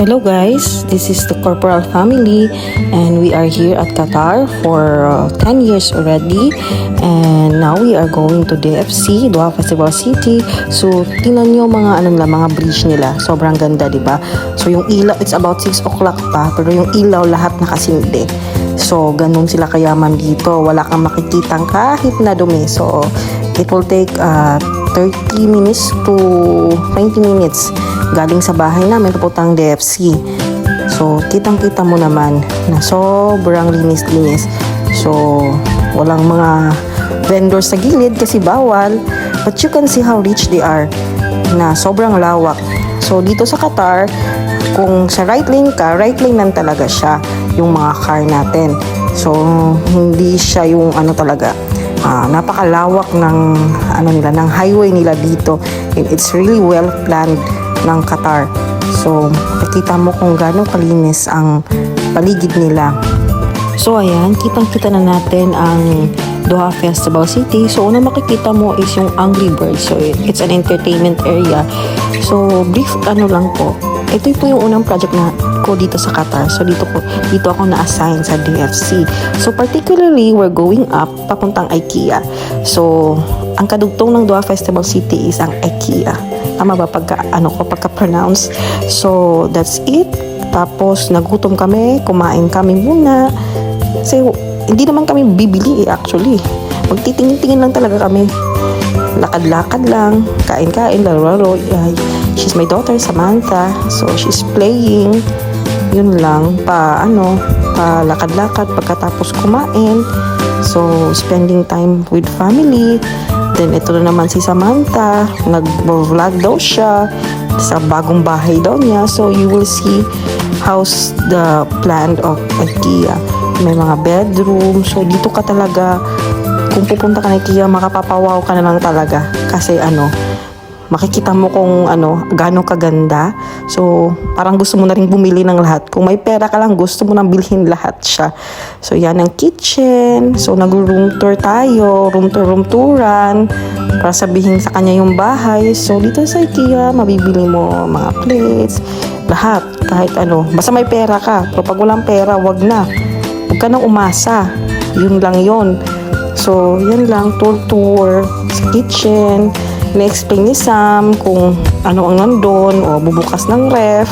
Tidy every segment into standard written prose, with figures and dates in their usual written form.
Hello guys, this is the Corporal family and we are here at Qatar for 10 years already, and now we are going to DFC, Doha Festival City. So tingnan nyo mga bridge nila, sobrang ganda, di ba? So yung ilaw, it's about 6 o'clock pa, pero yung ilaw lahat nakasindi. So ganun sila kayaman dito, wala kang makikitang kahit na dumi. So it will take 30 minutes to 20 minutes galing sa bahay namin papuntang DFC. So kitang-kita mo naman na sobrang linis-linis. So walang mga vendors sa gilid kasi bawal, but you can see how rich they are, na sobrang lawak. So dito sa Qatar, kung sa right lane ka, right lane lang talaga siya yung mga car natin. So hindi siya yung talaga napakalawak ng ng highway nila dito, and it's really well planned ng Qatar. So makikita mo kung gaano kalinis ang paligid nila. So ayan, kitang-kita na natin ang Doha Festival City. So una makikita mo is yung Angry Birds. So it's an entertainment area. So brief lang po. Ito po yung unang project na ko dito sa Qatar. So dito ako na-assign sa DFC. So particularly, we're going up papuntang IKEA. So ang kadugtong ng Doha Festival City is ang IKEA. Tama ba pagka-pronounce? So that's it. Tapos nagutom kami, kumain kami muna. Kasi hindi naman kami bibili actually. Magtitingin-tingin lang talaga kami. Lakad-lakad lang, kain-kain, laro-laro. She's my daughter, Samantha. So she's playing. Yun lang, pa lakad-lakad pagkatapos kumain. So spending time with family. Then ito na naman si Samantha, nag-vlog daw siya sa bagong bahay daw niya. So you will see how's the plan of IKEA. May mga bedroom. So dito ka talaga, kung pupunta ka ng IKEA, makapapawaw ka na lang talaga. Kasi makikita mo kung gaano kaganda. So parang gusto mo na rin bumili ng lahat. Kung may pera ka lang, gusto mo nang bilhin lahat siya. So yan ang kitchen. So nag-room tour tayo, room touran para sabihin sa kanya yung bahay. So dito sa IKEA, mabibili mo mga plates, lahat, kahit basta may pera ka. Pero pag walang pera, wag ka nang umasa. Yun lang yun. So yan lang, tour sa kitchen. Na-explain ni Sam kung ano ang nandun, o bubukas ng ref,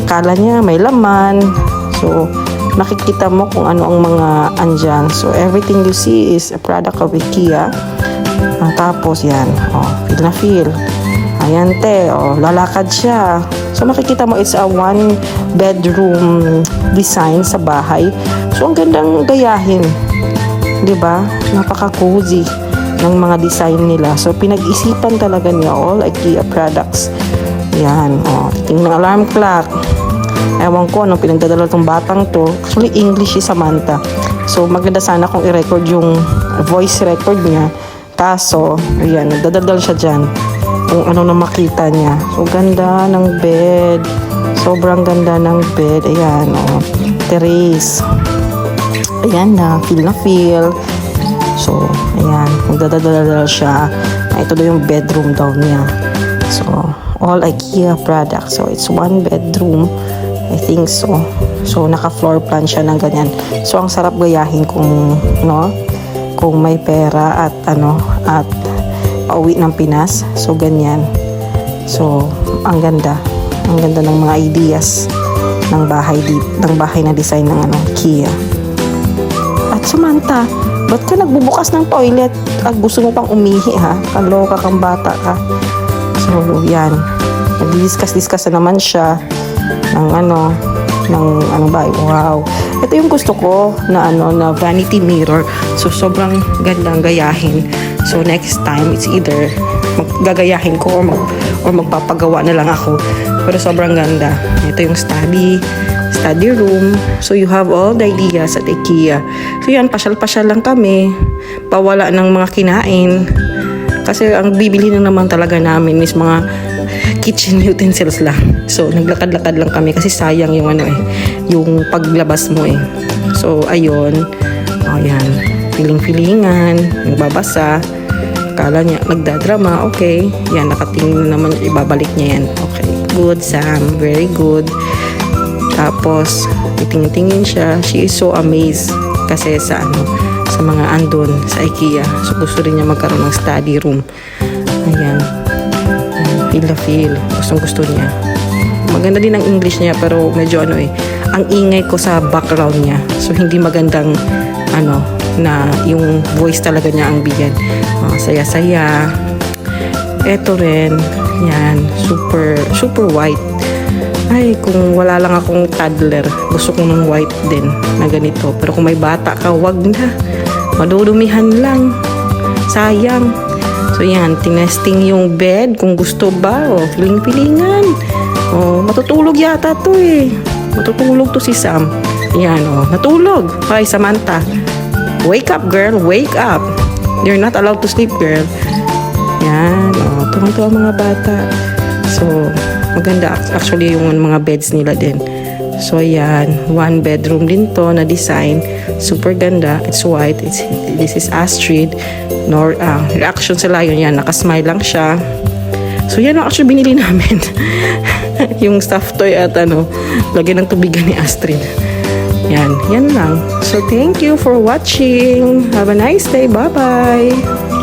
kala niya may laman. So nakikita mo kung ano ang mga andyan. So everything you see is a product of IKEA. Tapos yan, feel na feel. Ayan lalakad siya. So makikita mo it's a 1 bedroom design sa bahay. So ang gandang gayahin, 'di ba? Napaka-cozy ng mga design nila. So pinag-isipan talaga niya, all IKEA products. Yan, tingnan ng alarm clock. Ewan ko anong pinagdadala tong batang to. Actually English si Samantha. So maganda sana kung i-record yung voice record niya. Kaso ayan, nagdadaldal siya dyan kung ano na makita niya. So ganda ng bed, sobrang ganda ng bed. Ayan, terrace. Ayan na feel. So, ayan, magdadadal siya. Ito daw yung bedroom daw niya. So, all IKEA products. So, it's 1 bedroom. I think so. So, naka-floor plan siya ng ganyan. So, ang sarap gayahin kung may pera at pauwi ng Pinas. So, ganyan. So, ang ganda. Ang ganda ng mga ideas ng bahay na design ng IKEA. At Samantha, ba't ka nagbubukas ng toilet at gusto mo pang umihi, ha? Kaloka kang bata ka. So, yan. Nag-discuss na naman siya ng wow. Ito yung gusto ko na na vanity mirror. So, sobrang gandang gayahin. So, next time, it's either gagayahin ko or magpapagawa na lang ako. Pero sobrang ganda. Ito yung study room. So you have all the ideas at IKEA. So yan, pasyal-pasyal lang kami. Pawala ng mga kinain. Kasi ang bibili na naman talaga namin is mga kitchen utensils lang. So naglakad-lakad lang kami kasi sayang yung yung paglabas mo . So ayun. Yan. Feeling-feelingan. Nagbabasa. Kala niya, nagdadrama. Okay. Yan, nakatingin na naman. Ibabalik niya yan. Okay. good, Sam. Very good. Tapos, tingin-tingin siya. She is so amazed kasi sa mga andon sa IKEA. So, gusto rin niya magkaroon ng study room. Ayan. Feel the feel. Gustong-gusto niya. Maganda din ang English niya pero medyo ang ingay ko sa background niya. So, hindi magandang na yung voice talaga niya ang bigyan. Saya-saya. Eto rin. Yan. Super, super white. Ay, kung wala lang akong toddler, gusto ko ng white din na ganito. Pero kung may bata ka, wag na. Madudumihan lang. Sayang. So yan, tinesting yung bed kung gusto ba. Piling-pilingan. Matutulog yata to eh. Matutulog to si Sam. Yan, natulog. Hi, Samantha. Wake up, girl. Wake up. You're not allowed to sleep, girl. Yan, tuwang-tuwa mga bata. So, maganda actually yung mga beds nila din. So, ayan. One bedroom din to na design. Super ganda. It's white. This is Astrid. Reaction sa lion. Yan. Nakasmile lang siya. So, yan ang actually binili namin. Yung stuffed toy at lagyan ng tubigan ni Astrid. Yan. Yan lang. So, thank you for watching. Have a nice day. Bye-bye.